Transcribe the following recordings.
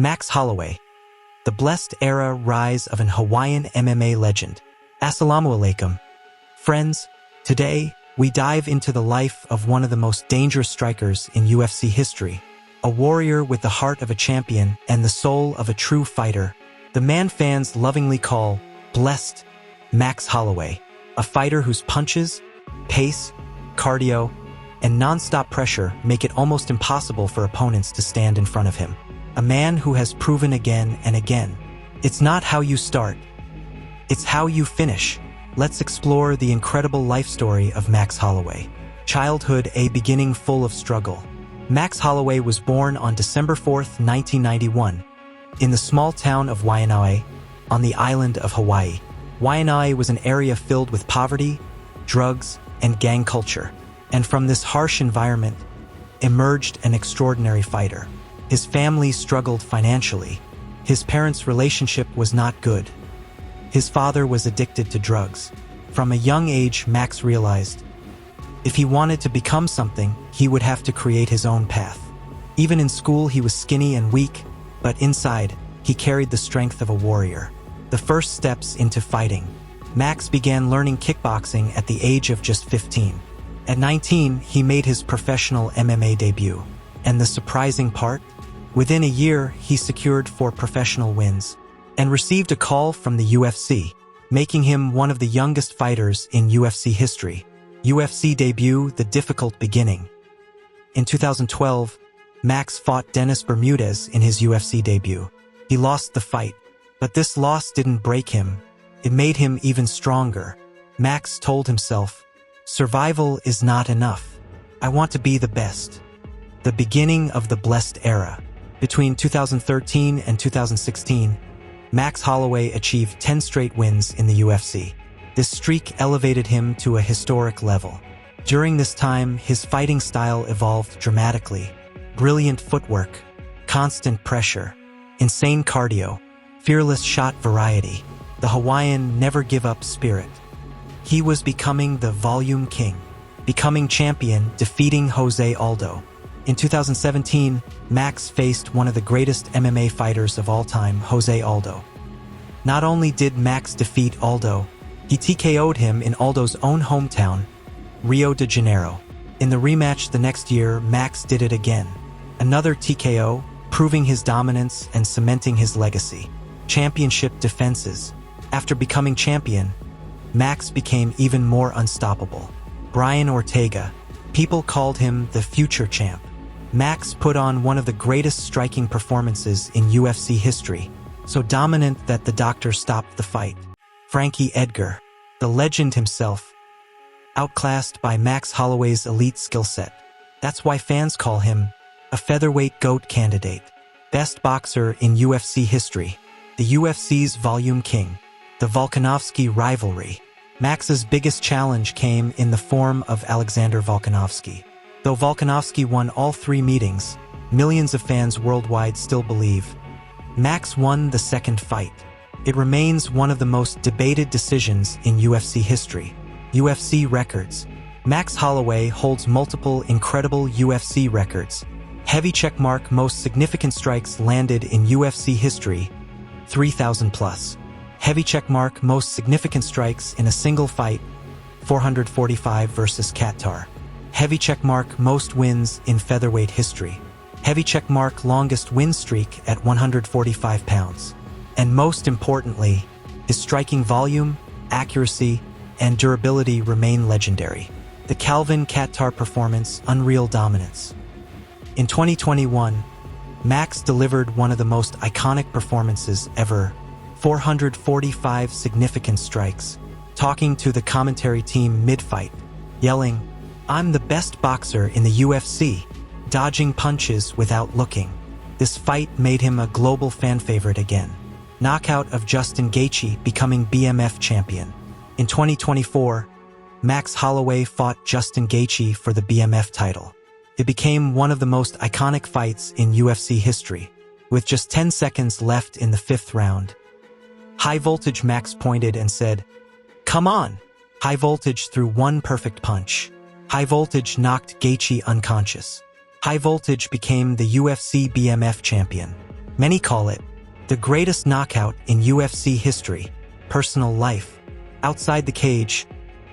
Max Holloway, the blessed era rise of an Hawaiian MMA legend. Assalamu alaikum. Friends, today we dive into the life of one of the most dangerous strikers in UFC history, a warrior with the heart of a champion and the soul of a true fighter, the man fans lovingly call blessed Max Holloway, a fighter whose punches, pace, cardio, and non-stop pressure make it almost impossible for opponents to stand in front of him. A man who has proven again and again, it's not how you start, it's how you finish. Let's explore the incredible life story of Max Holloway. Childhood, a beginning full of struggle. Max Holloway was born on December 4, 1991, in the small town of Waianae, on the island of Hawaii. Waianae was an area filled with poverty, drugs, and gang culture, and from this harsh environment emerged an extraordinary fighter. His family struggled financially. His parents' relationship was not good. His father was addicted to drugs. From a young age, Max realized if he wanted to become something, he would have to create his own path. Even in school, he was skinny and weak, but inside, he carried the strength of a warrior. The first steps into fighting. Max began learning kickboxing at the age of just 15. At 19, he made his professional MMA debut. And the surprising part? Within a year, he secured 4 professional wins and received a call from the UFC, making him one of the youngest fighters in UFC history. UFC debut, the difficult beginning. In 2012, Max fought Dennis Bermudez in his UFC debut. He lost the fight, but this loss didn't break him. It made him even stronger. Max told himself, "Survival is not enough. I want to be the best." The beginning of the blessed era. Between 2013 and 2016, Max Holloway achieved 10 straight wins in the UFC. This streak elevated him to a historic level. During this time, his fighting style evolved dramatically. Brilliant footwork, constant pressure, insane cardio, fearless shot variety, the Hawaiian never-give-up spirit. He was becoming the volume king, becoming champion, defeating Jose Aldo. In 2017, Max faced one of the greatest MMA fighters of all time, Jose Aldo. Not only did Max defeat Aldo, he TKO'd him in Aldo's own hometown, Rio de Janeiro. In the rematch the next year, Max did it again. Another TKO, proving his dominance and cementing his legacy. Championship defenses. After becoming champion, Max became even more unstoppable. Brian Ortega. People called him the future champ. Max put on one of the greatest striking performances in UFC history, so dominant that the doctor stopped the fight. Frankie Edgar, the legend himself, outclassed by Max Holloway's elite skill set. That's why fans call him a featherweight GOAT candidate. Best boxer in UFC history. The UFC's volume king. The Volkanovski rivalry. Max's biggest challenge came in the form of Alexander Volkanovski. Though Volkanovski won all 3 meetings, millions of fans worldwide still believe Max won the second fight. It remains one of the most debated decisions in UFC history. UFC records. Max Holloway holds multiple incredible UFC records. Heavy checkmark, most significant strikes landed in UFC history, 3,000 plus. Heavy checkmark, most significant strikes in a single fight, 445 versus Qatar. Heavy checkmark, most wins in featherweight history. Heavy checkmark, longest win streak at 145 pounds. And most importantly, his striking volume, accuracy, and durability remain legendary. The Calvin Qatar performance, unreal dominance. In 2021, Max delivered one of the most iconic performances ever. 445 significant strikes, talking to the commentary team mid-fight, yelling, "I'm the best boxer in the UFC," dodging punches without looking. This fight made him a global fan favorite again. Knockout of Justin Gaethje, becoming BMF champion. In 2024, Max Holloway fought Justin Gaethje for the BMF title. It became one of the most iconic fights in UFC history. With just 10 seconds left in the 5th round, High Voltage Max pointed and said, "Come on!" High Voltage threw one perfect punch. High Voltage knocked Gaethje unconscious. High Voltage became the UFC BMF champion. Many call it the greatest knockout in UFC history. Personal life. Outside the cage,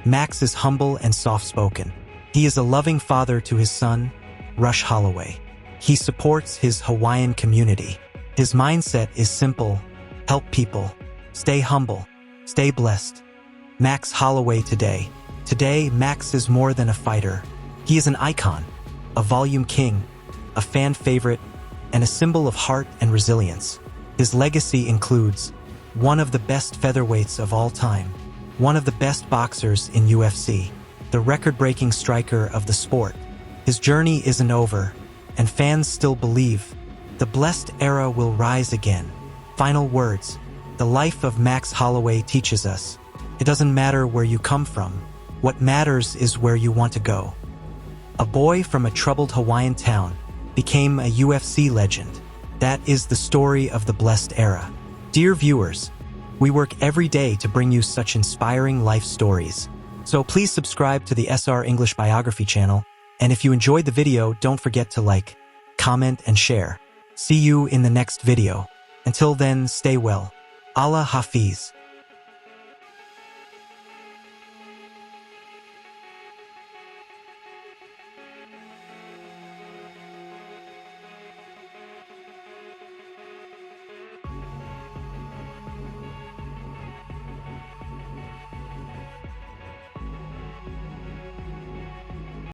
Max is humble and soft-spoken. He is a loving father to his son, Rush Holloway. He supports his Hawaiian community. His mindset is simple: help people, stay humble, stay blessed. Max Holloway today. Today, Max is more than a fighter. He is an icon, a volume king, a fan favorite, and a symbol of heart and resilience. His legacy includes one of the best featherweights of all time, one of the best boxers in UFC, the record-breaking striker of the sport. His journey isn't over, and fans still believe the blessed era will rise again. Final words. The life of Max Holloway teaches us, it doesn't matter where you come from. What matters is where you want to go. A boy from a troubled Hawaiian town became a UFC legend. That is the story of the blessed era. Dear viewers, we work every day to bring you such inspiring life stories. So please subscribe to the SR English Biography channel, and if you enjoyed the video, don't forget to like, comment, and share. See you in the next video. Until then, stay well. Allah Hafiz.